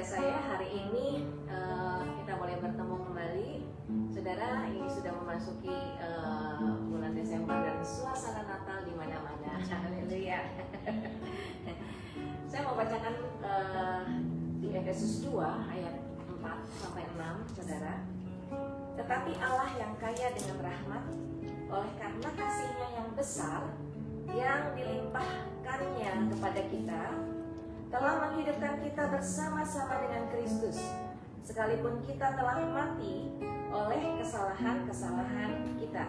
biasa ya, hari ini kita boleh bertemu kembali. Saudara, ini sudah memasuki bulan Desember dan suasana Natal di mana-mana. Haleluya. Saya mau bacakan di Efesus 2 ayat 4 sampai 6, Saudara. Tetapi Allah yang kaya dengan rahmat, oleh karena kasih-Nya yang besar yang dilimpahkannya kepada kita, telah menghidupkan kita bersama-sama dengan Kristus, sekalipun kita telah mati oleh kesalahan-kesalahan kita.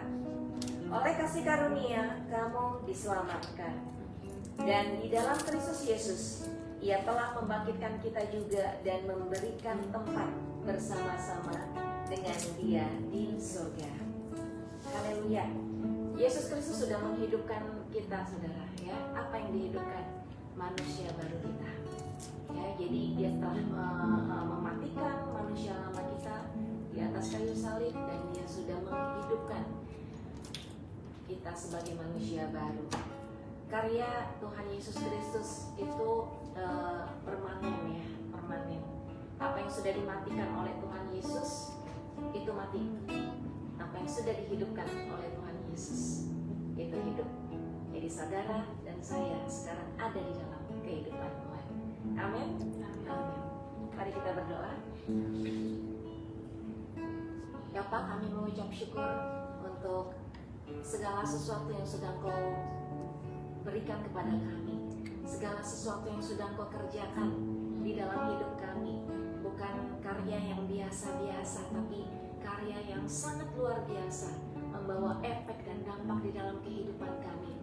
Oleh kasih karunia kamu diselamatkan, dan di dalam Kristus Yesus Ia telah membangkitkan kita juga dan memberikan tempat bersama-sama dengan Dia di surga. Haleluya. Yesus Kristus sudah menghidupkan kita, saudara. Ya, apa yang dihidupkan? Manusia baru kita. Ya, jadi Dia telah mematikan manusia lama kita di atas kayu salib, dan Dia sudah menghidupkan kita sebagai manusia baru. Karya Tuhan Yesus Kristus itu permanen, ya, permanen. Apa yang sudah dimatikan oleh Tuhan Yesus itu mati. Apa yang sudah dihidupkan oleh Tuhan Yesus itu hidup. Jadi saudara dan saya sekarang ada di dalam kehidupan Tuhan. Amin. Amin. Mari kita berdoa. Ya Pak, kami mengucap syukur untuk segala sesuatu yang sudah Kau berikan kepada kami, segala sesuatu yang sudah Kau kerjakan di dalam hidup kami. Bukan karya yang biasa-biasa, tapi karya yang sangat luar biasa, membawa efek dan dampak di dalam kehidupan kami.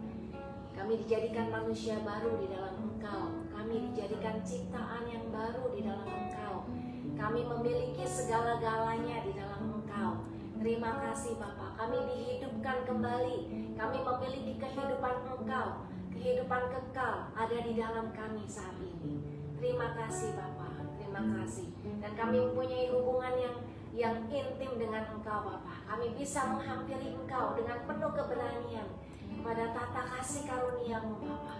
Kami dijadikan manusia baru di dalam Engkau. Kami dijadikan ciptaan yang baru di dalam Engkau. Kami memiliki segala-galanya di dalam Engkau. Terima kasih Bapa, kami dihidupkan kembali. Kami memiliki kehidupan Engkau. Kehidupan kekal ada di dalam kami saat ini. Terima kasih Bapa, terima kasih. Dan kami mempunyai hubungan yang intim dengan Engkau Bapa. Kami bisa menghampiri Engkau dengan penuh keberanian pada tata kasih karunia-Mu Bapa.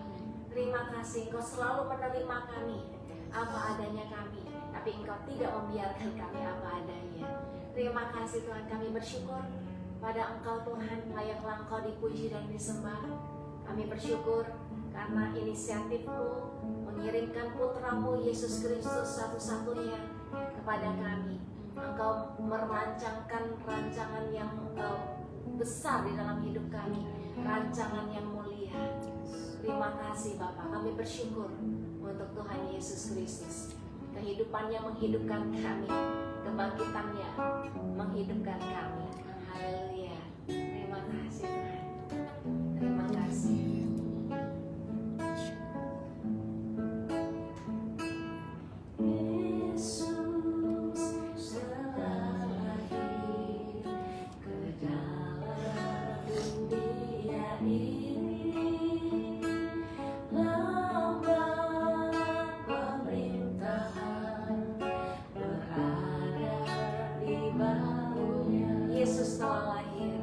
Terima kasih Engkau selalu menerima kami apa adanya kami, tapi Engkau tidak membiarkan kami apa adanya. Terima kasih Tuhan, kami bersyukur pada Engkau Tuhan, layaklah Engkau dipuji dan disembah. Kami bersyukur karena inisiatif-Mu mengirimkan Putra-Mu Yesus Kristus satu-satunya kepada kami. Engkau merancangkan rancangan yang besar di dalam hidup kami, rancangan yang mulia. Terima kasih Bapa, kami bersyukur untuk Tuhan Yesus Kristus. Kehidupannya menghidupkan kami, kebangkitannya menghidupkan kami. Haleluya. Terima kasih Tuhan. Terima kasih. Yesus telah lahir.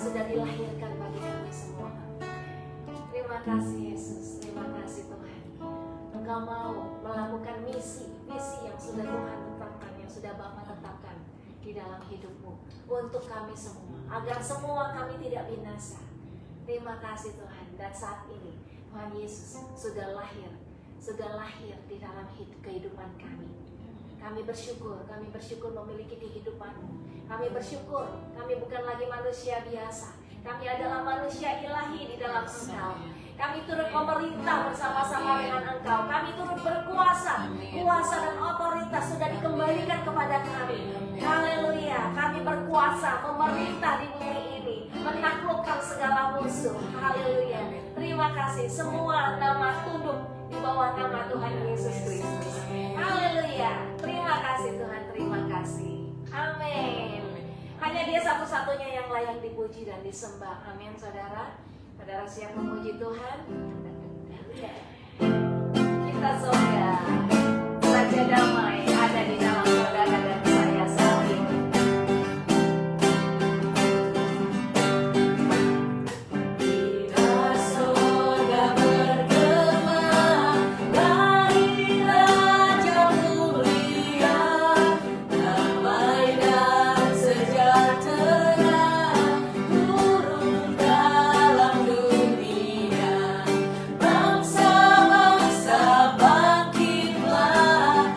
sudah dilahirkan bagi kami semua. Terima kasih Yesus, terima kasih Tuhan. Engkau mau melakukan misi yang sudah Tuhan tetapkan, yang sudah Bapa tetapkan di dalam hidupmu untuk kami semua, agar semua kami tidak binasa. Terima kasih Tuhan. Dan saat ini Tuhan Yesus sudah lahir di dalam kehidupan kami. Kami bersyukur memiliki kehidupan. Kami bersyukur kami bukan lagi manusia biasa. Kami adalah manusia ilahi di dalam Engkau. Kami turut memerintah bersama-sama dengan Engkau. Kami turut berkuasa. Kuasa dan otoritas sudah dikembalikan kepada kami. Haleluya. Kami berkuasa memerintah di bumi ini, menaklukkan segala musuh. Haleluya. Terima kasih. Semua nama tunduk di bawah nama Tuhan Yesus Kristus. Haleluya. Terima kasih Tuhan, terima kasih. Amin. Hanya Dia satu-satunya yang layak dipuji dan disembah. Amin, saudara. Saudara siap memuji Tuhan? Kita saudara, Raja Damai ada di dalam saudara dan saya saat ini. Bila surga bergema dari Raja mulia, damai dan sejahtera turun dalam dunia. Bangsa-bangsa bangkitlah,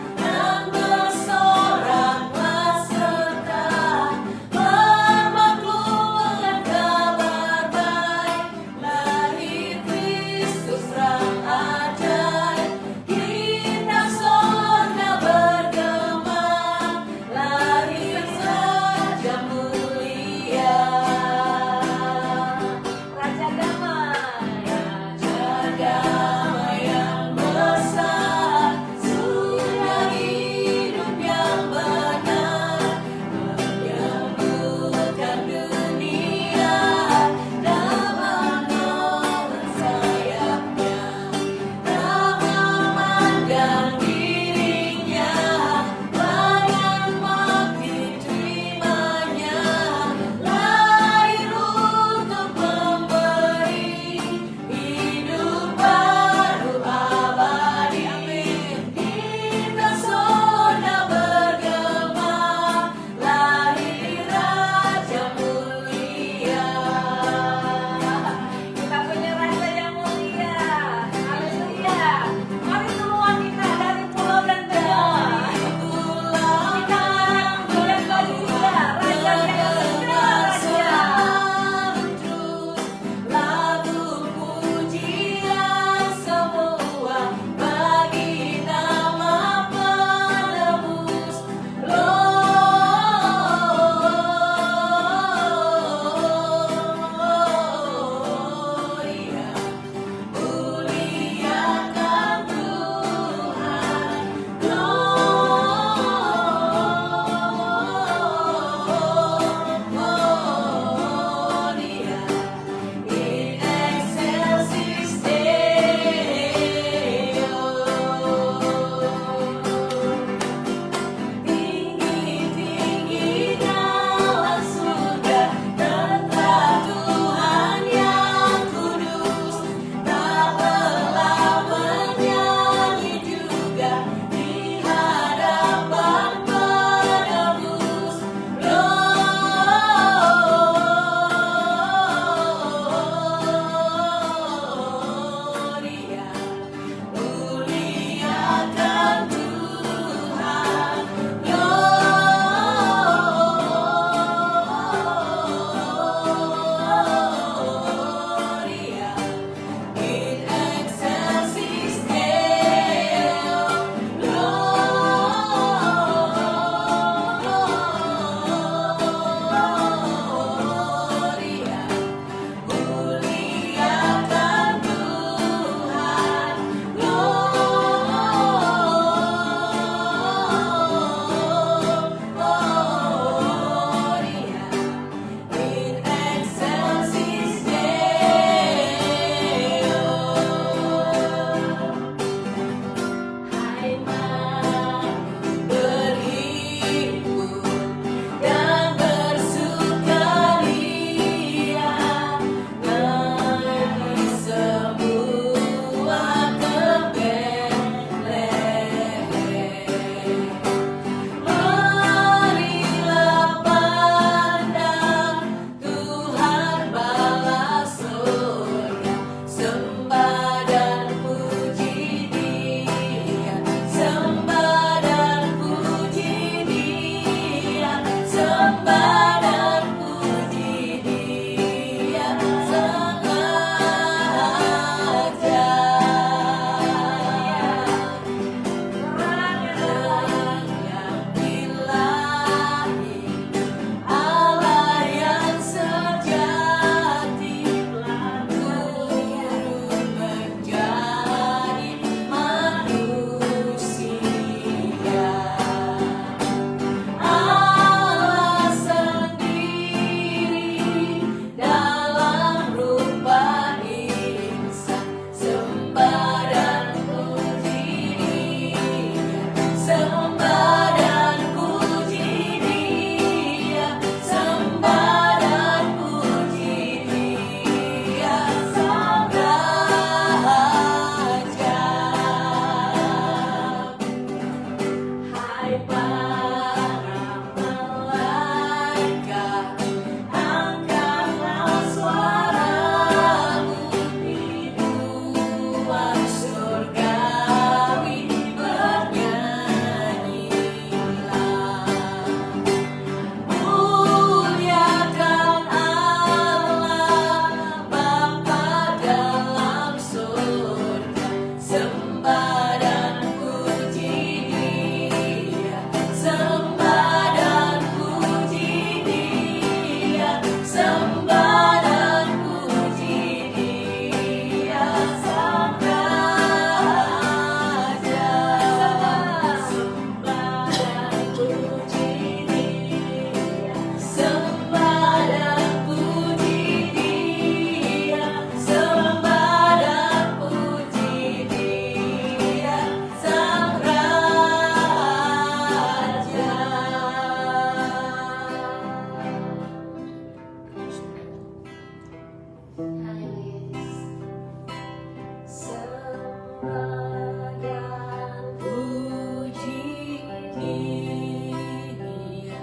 Haleluya Yesus. Sembah dan puji Dia,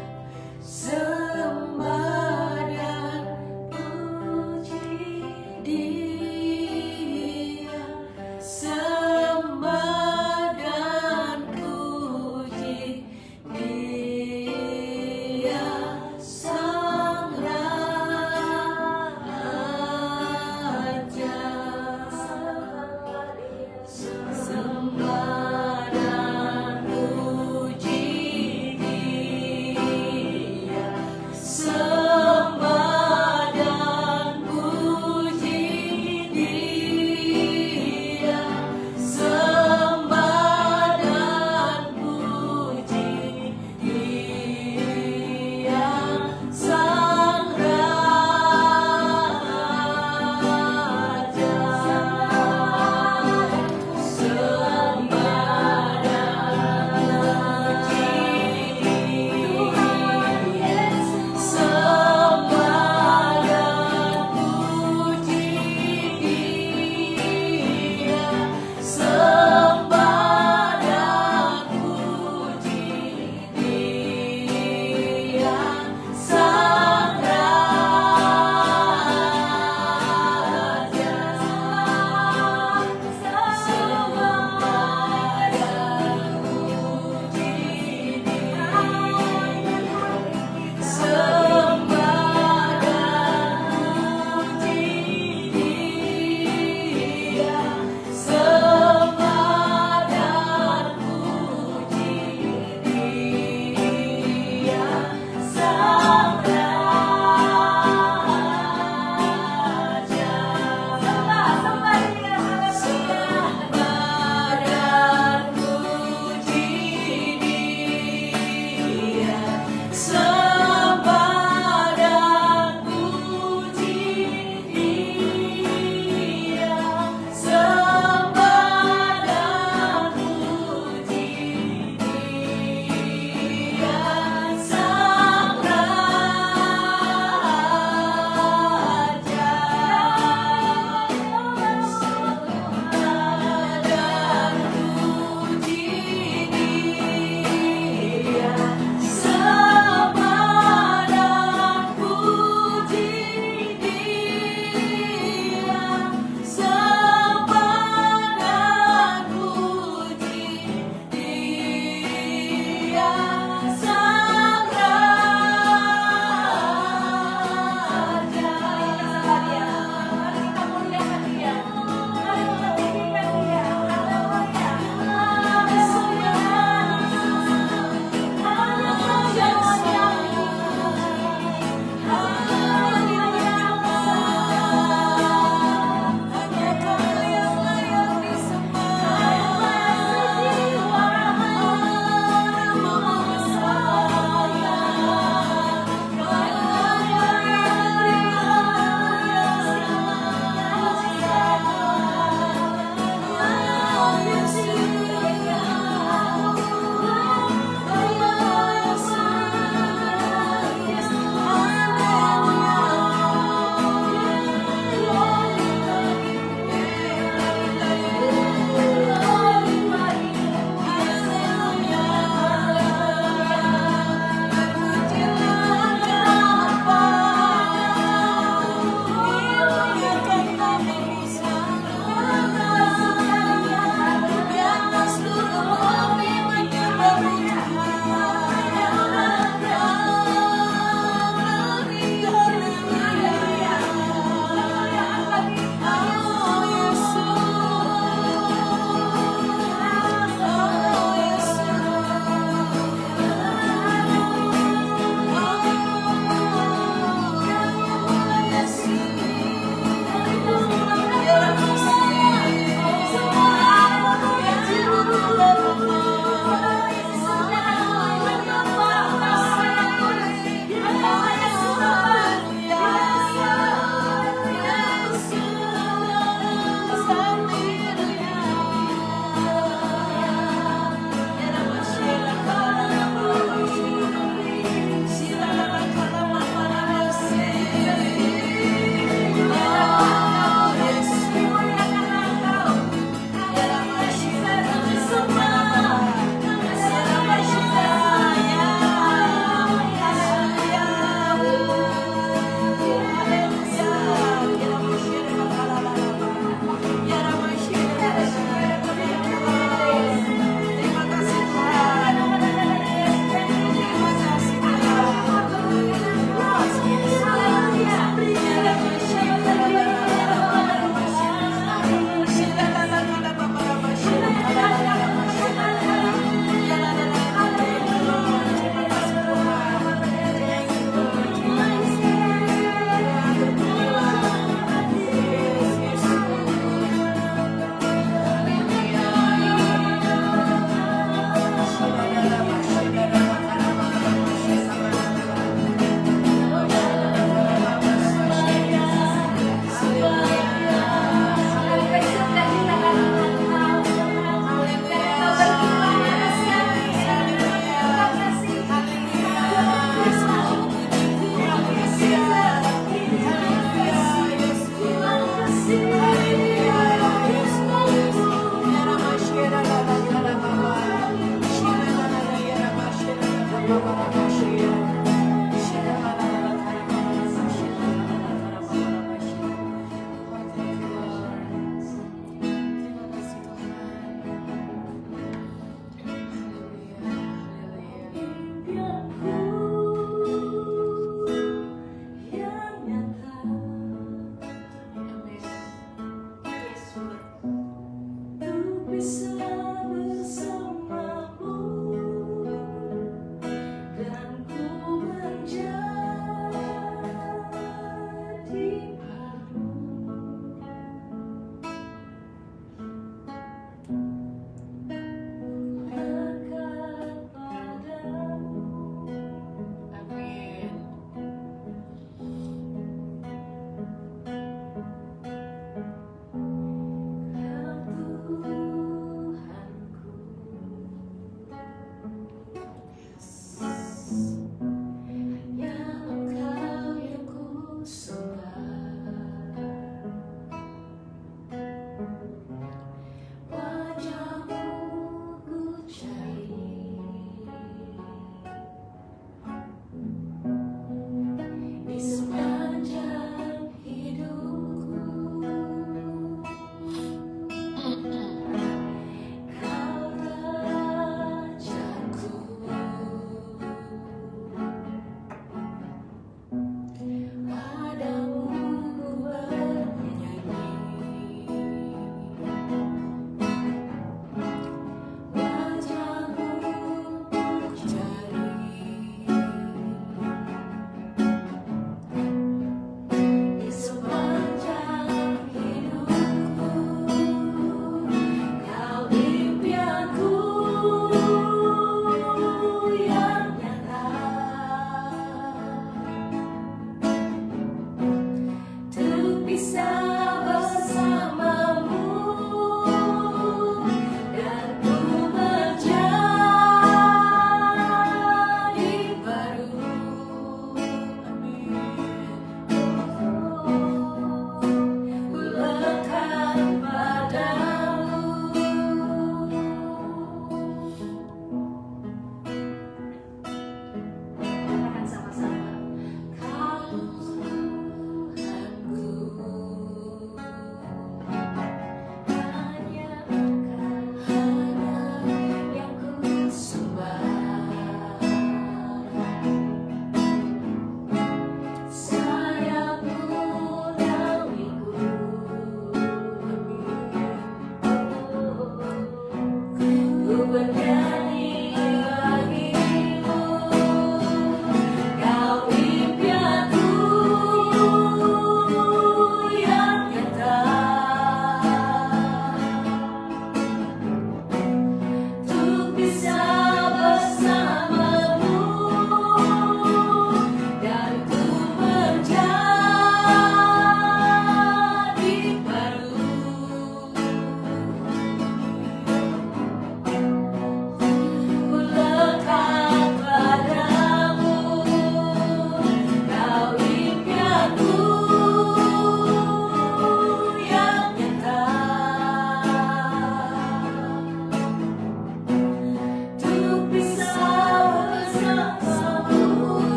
sembah dan puji Dia, sembah dan puji Dia, Sang Raja.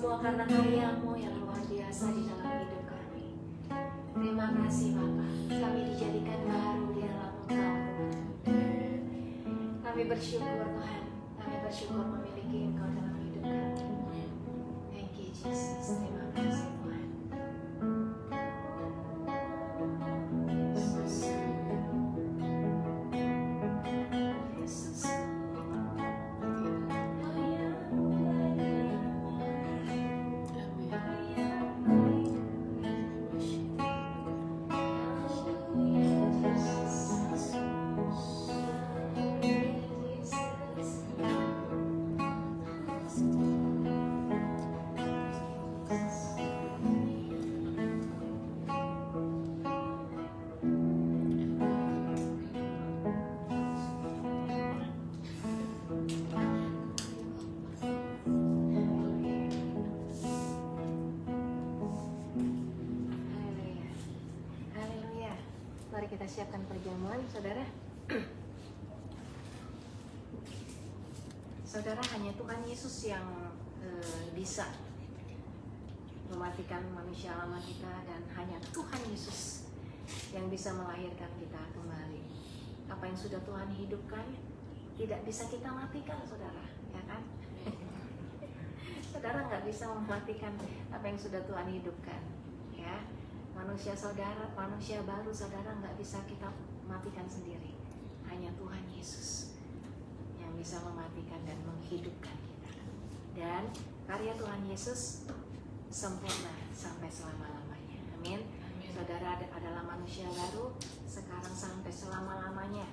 semua karena karya-Mu yang luar biasa di dalam hidup kami. Terima kasih Bapa, kami dijadikan baru di dalam Engkau. Kami bersyukur Tuhan, kami bersyukur memiliki Engkau dalam hidup kami. Thank you Jesus, terima kasih Tuhan. Yesus. Yesus. Mari kita siapkan perjamuan, saudara. Saudara, hanya Tuhan Yesus yang bisa mematikan manusia lama kita, dan hanya Tuhan Yesus yang bisa melahirkan kita kembali. Apa yang sudah Tuhan hidupkan tidak bisa kita matikan, saudara, ya kan? Saudara nggak bisa mematikan apa yang sudah Tuhan hidupkan, ya. Manusia saudara, manusia baru saudara nggak bisa kita matikan sendiri. Hanya Tuhan Yesus yang bisa mematikan dan menghidupkan kita. Dan karya Tuhan Yesus sempurna sampai selama-lamanya. Amin. Saudara adalah manusia baru sekarang sampai selama-lamanya.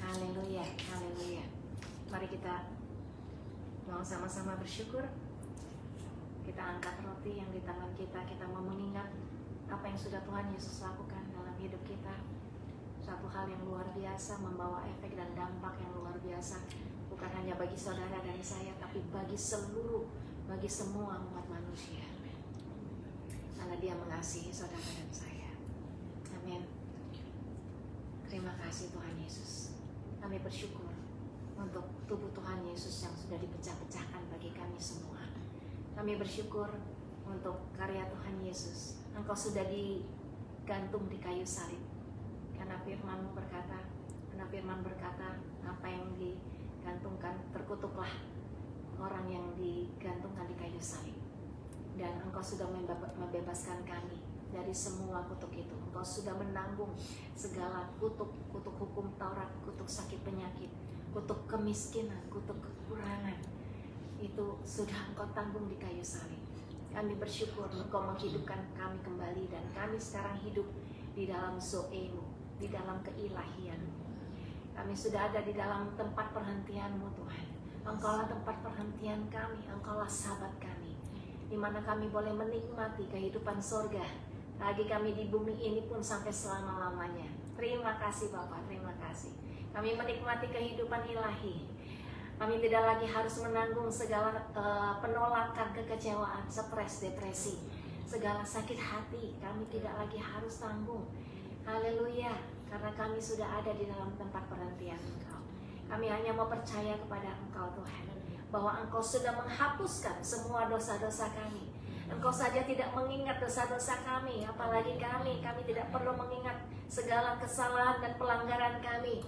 Haleluya, haleluya. Mari kita mau sama-sama bersyukur. Kita angkat roti yang di tangan kita. Kita mau mengingat apa yang sudah Tuhan Yesus lakukan dalam hidup kita. Suatu hal yang luar biasa, membawa efek dan dampak yang luar biasa, bukan hanya bagi saudara dan saya, tapi bagi semua umat manusia, karena Dia mengasihi saudara dan saya. Amin. Terima kasih Tuhan Yesus. Kami bersyukur untuk tubuh Tuhan Yesus yang sudah dipecah-pecahkan bagi kami semua. Kami bersyukur untuk karya Tuhan Yesus. Engkau sudah digantung di kayu salib. Karena firman berkata, apa yang digantungkan, terkutuklah orang yang digantungkan di kayu salib. Dan Engkau sudah membebaskan kami dari semua kutuk itu. Engkau sudah menanggung segala kutuk hukum Taurat, kutuk sakit penyakit, kutuk kemiskinan, kutuk kekurangan. Itu sudah Engkau tanggung di kayu salib. Kami bersyukur Engkau menghidupkan kami kembali, dan kami sekarang hidup di dalam Zoe-Mu, di dalam keilahian-Mu. Kami sudah ada di dalam tempat perhentian-Mu Tuhan. Engkaulah tempat perhentian kami, Engkaulah sahabat kami, di mana kami boleh menikmati kehidupan sorga lagi kami di bumi ini pun sampai selama-lamanya. Terima kasih Bapak, terima kasih. Kami menikmati kehidupan ilahi. Kami tidak lagi harus menanggung segala penolakan, kekecewaan, stres, depresi, segala sakit hati. Kami tidak lagi harus tanggung. Haleluya, karena kami sudah ada di dalam tempat perhentian Engkau. Kami hanya mau percaya kepada Engkau Tuhan, bahwa Engkau sudah menghapuskan semua dosa-dosa kami. Engkau saja tidak mengingat dosa-dosa kami, apalagi kami tidak perlu mengingat segala kesalahan dan pelanggaran kami.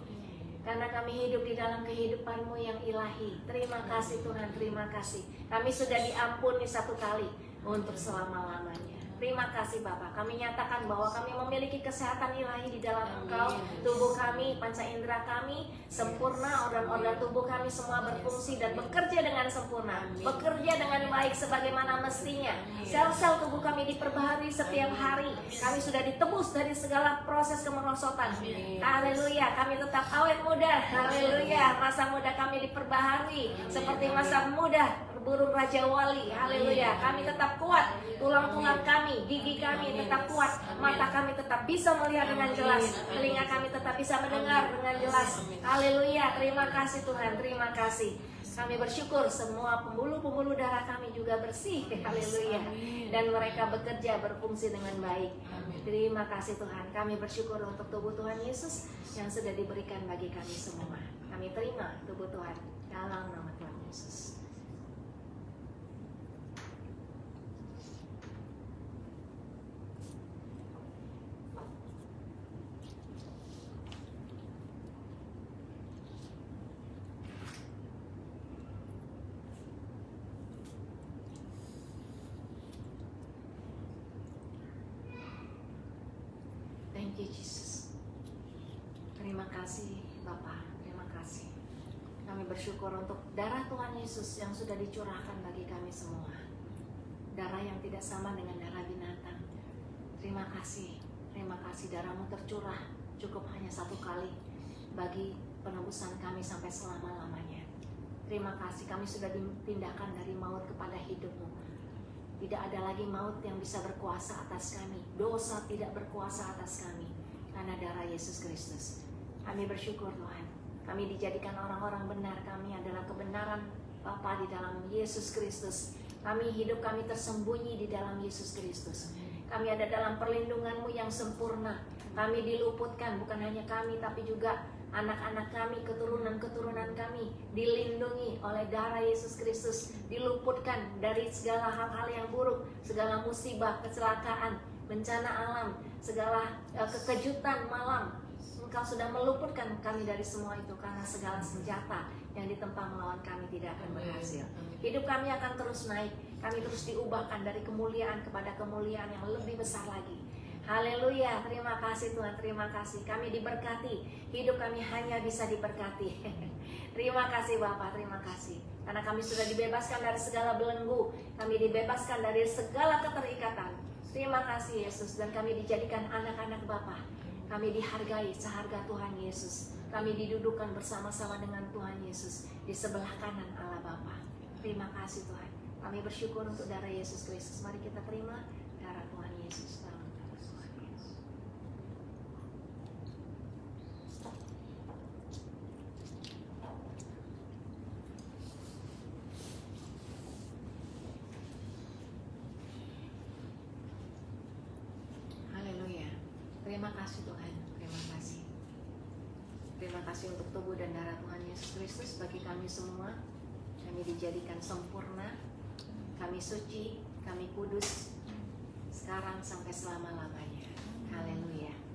Karena kami hidup di dalam kehidupan-Mu yang ilahi. Terima kasih Tuhan, terima kasih. Kami sudah diampuni satu kali untuk selama-lamanya. Terima kasih Bapak. Kami nyatakan bahwa kami memiliki kesehatan ilahi di dalam Engkau. Tubuh kami, panca indera kami sempurna, organ-organ tubuh kami semua berfungsi dan bekerja dengan sempurna, bekerja dengan baik sebagaimana mestinya. Sel-sel tubuh kami diperbaharui setiap hari. Kami sudah ditebus dari segala proses kemerosotan. Haleluya, kami tetap awet muda. Haleluya, masa muda kami diperbaharui seperti masa muda burung Raja Wali. Haleluya, kami tetap kuat. Tulang-tulang kami, gigi kami tetap kuat. Mata kami tetap bisa melihat dengan jelas. Telinga kami tetap bisa mendengar dengan jelas. Haleluya, terima kasih Tuhan, terima kasih. Kami bersyukur semua pembuluh-pembuluh darah kami juga bersih. Haleluya. Dan mereka bekerja, berfungsi dengan baik. Terima kasih Tuhan. Kami bersyukur untuk tubuh Tuhan Yesus yang sudah diberikan bagi kami semua. Kami terima tubuh Tuhan dalam nama Tuhan Yesus. Terima kasih Bapa, terima kasih. Kami bersyukur untuk darah Tuhan Yesus yang sudah dicurahkan bagi kami semua. Darah yang tidak sama dengan darah binatang. Terima kasih darah-Mu tercurah cukup hanya satu kali bagi penebusan kami sampai selama-lamanya. Terima kasih kami sudah dipindahkan dari maut kepada hidup-Mu. Tidak ada lagi maut yang bisa berkuasa atas kami. Dosa tidak berkuasa atas kami karena darah Yesus Kristus. Kami bersyukur Tuhan. Kami dijadikan orang-orang benar. Kami adalah kebenaran Bapa di dalam Yesus Kristus. Hidup kami tersembunyi di dalam Yesus Kristus. Kami ada dalam perlindungan-Mu yang sempurna. Kami diluputkan, bukan hanya kami tapi juga anak-anak kami, keturunan-keturunan kami dilindungi oleh darah Yesus Kristus. Diluputkan dari segala hal-hal yang buruk, segala musibah, kecelakaan, bencana alam, segala kekejutan malam. Engkau sudah meluputkan kami dari semua itu karena segala senjata yang ditempa melawan kami tidak akan berhasil. Hidup kami akan terus naik. Kami terus diubahkan dari kemuliaan kepada kemuliaan yang lebih besar lagi. Haleluya, terima kasih Tuhan, terima kasih. Kami diberkati, hidup kami hanya bisa diberkati. Terima kasih Bapak, terima kasih. Karena kami sudah dibebaskan dari segala belenggu. Kami dibebaskan dari segala keterikatan. Terima kasih Yesus, dan kami dijadikan anak-anak Bapa. Kami dihargai seharga Tuhan Yesus. Kami didudukkan bersama-sama dengan Tuhan Yesus di sebelah kanan Allah Bapa. Terima kasih Tuhan. Kami bersyukur untuk darah Yesus Kristus. Mari kita terima darah Tuhan Yesus. Dalam nama Tuhan Yesus. Haleluya. Terima kasih Tuhan. Terima kasih. Terima kasih untuk tubuh dan darah Tuhan Yesus Kristus bagi kami semua. Kami dijadikan sempurna, kami suci, kami kudus sekarang sampai selama-lamanya. Haleluya.